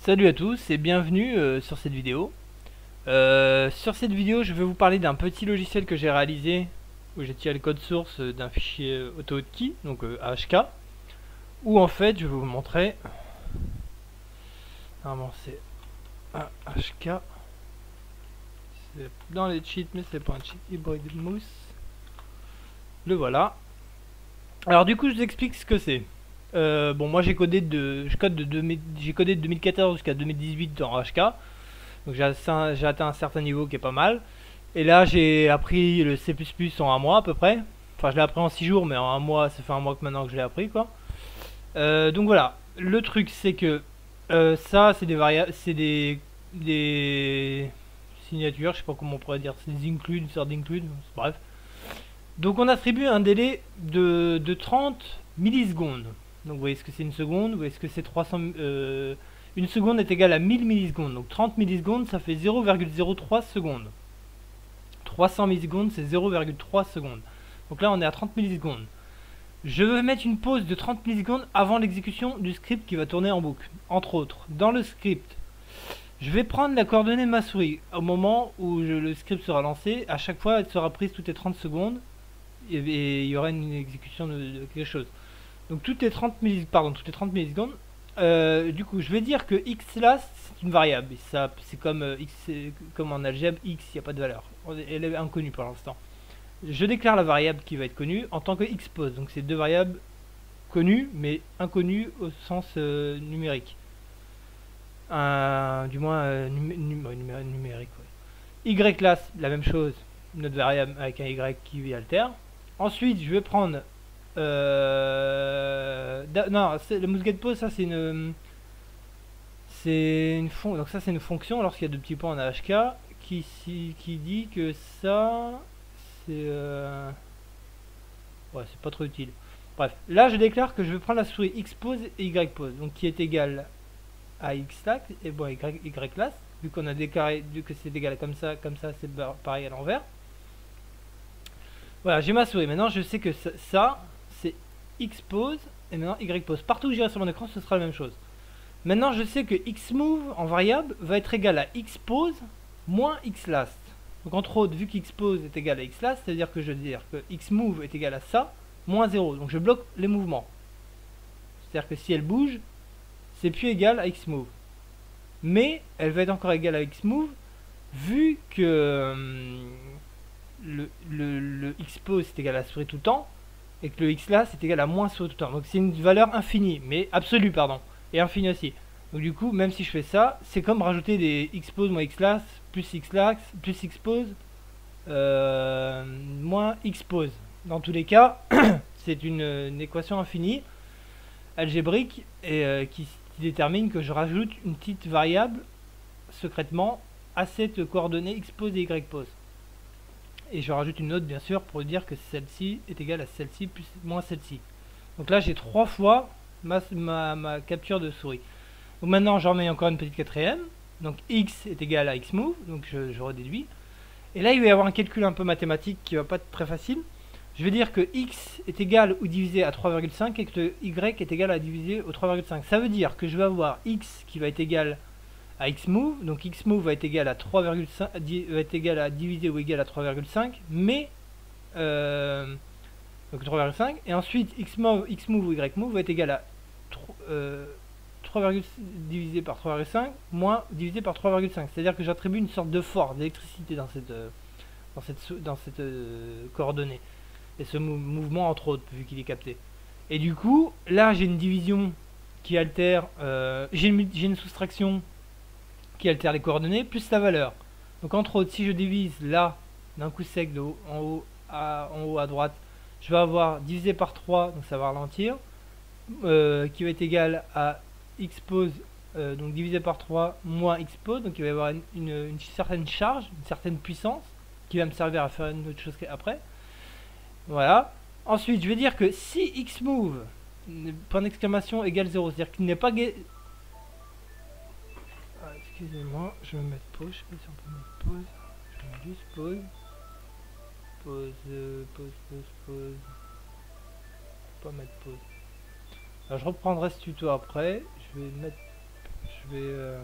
Salut à tous et bienvenue sur cette vidéo. Sur cette vidéo, je vais vous parler d'un petit logiciel que j'ai réalisé où j'ai tiré le code source d'un fichier AutoHotkey, donc AHK, où en fait je vais vous montrer. Normalement c'est un AHK, c'est dans les cheats, mais c'est pas un cheat. Hybrid Mousse, le voilà. Alors du coup, je vous explique ce que c'est. Bon, moi j'ai codé j'ai codé de 2014 jusqu'à 2018 dans AHK. Donc j'ai atteint un certain niveau qui est pas mal. Et là j'ai appris le C++ en un mois à peu près. Enfin je l'ai appris en 6 jours, mais en un mois, ça fait un mois que maintenant que je l'ai appris quoi. Donc voilà, le truc c'est que ça c'est des variables, c'est des signatures, je sais pas comment on pourrait dire, c'est des includes, une sorte d'include, bref. Donc on attribue un délai de 30 millisecondes. Donc vous voyez ce que c'est une seconde, vous voyez ce que c'est 300... une seconde est égale à 1000 millisecondes. Donc 30 millisecondes, ça fait 0,03 secondes. 300 millisecondes, c'est 0,3 secondes. Donc là, on est à 30 millisecondes. Je vais mettre une pause de 30 millisecondes avant l'exécution du script qui va tourner en boucle. Entre autres, dans le script, je vais prendre la coordonnée de ma souris. Au moment où le script sera lancé, à chaque fois, elle sera prise toutes les 30 secondes. Et il y aura une exécution de quelque chose. Donc toutes les 30 millisecondes, du coup, je vais dire que xlast c'est une variable. Ça, c'est comme comme en algèbre, x, il n'y a pas de valeur. Elle est inconnue pour l'instant. Je déclare la variable qui va être connue en tant que xpose. Donc c'est deux variables connues, mais inconnues au sens numérique. Du moins numérique. Ouais. Yclass, la même chose. Notre variable avec un y qui altère. Ensuite, je vais prendre non, le mouseGetPose, ça c'est une donc ça c'est une fonction lorsqu'il y a deux petits points en AHK qui dit que ça c'est ouais, c'est pas trop utile. Bref, là je déclare que je vais prendre la souris xpose et ypose, donc qui est égal à xlac et bon yclass, vu qu'on a déclaré, vu que c'est égal à comme ça c'est pareil à l'envers. Voilà, j'ai ma souris. Maintenant je sais que ça c'est xpose et maintenant ypose. Partout où j'irai sur mon écran, ce sera la même chose. Maintenant, je sais que xmove en variable va être égal à xpose moins xlast. Donc entre autres, vu qu'xpose est égal à xlast, ça veut dire que je veux dire que xmove est égal à ça moins 0. Donc je bloque les mouvements. C'est-à-dire que si elle bouge, c'est plus égal à xmove. Mais elle va être encore égale à xmove vu que le xpose est égal à la souris tout le temps et que le xlast est égal à moins souris tout le temps. Donc c'est une valeur infinie, mais absolue, pardon, et infinie aussi. Donc du coup, même si je fais ça, c'est comme rajouter des xpose moins xlast plus xlax plus xpose moins xpose. Dans tous les cas, c'est une équation infinie algébrique et qui détermine que je rajoute une petite variable secrètement à cette coordonnée xpose et ypose. Et je rajoute une note bien sûr pour dire que celle-ci est égale à celle-ci plus moins celle-ci. Donc là j'ai 3 fois ma capture de souris. Donc maintenant j'en mets encore une petite quatrième. Donc x est égal à xmove, donc je redéduis. Et là il va y avoir un calcul un peu mathématique qui va pas être très facile. Je vais dire que x est égal ou divisé à 3,5 et que le y est égal à divisé au 3,5. Ça veut dire que je vais avoir x qui va être égal à xmove, donc xmove va être égal à 3,5, va être égal à diviser ou égal à 3,5, mais donc 3,5, et ensuite xmove ou ymove va être égal à 3, divisé par 3,5 moins divisé par 3,5. C'est-à-dire que j'attribue une sorte de force d'électricité dans cette coordonnée et ce mouvement entre autres vu qu'il est capté. Et du coup, là j'ai une division qui altère, j'ai une soustraction qui altère les coordonnées plus la valeur. Donc entre autres, si je divise là d'un coup sec de haut, en haut à droite, je vais avoir divisé par 3, donc ça va ralentir, qui va être égal à xpose, donc divisé par 3 moins xpose, donc il va y avoir une certaine charge, une certaine puissance, qui va me servir à faire une autre chose après. Voilà. Ensuite, je vais dire que si xmove, point d'exclamation, égale 0, c'est-à-dire qu'il n'est pas... excusez-moi, je vais mettre pause, je sais pas si on peut mettre pause. Je vais mettre juste pause. Pause. Pas mettre pause. Alors je reprendrai ce tuto après. Je vais vais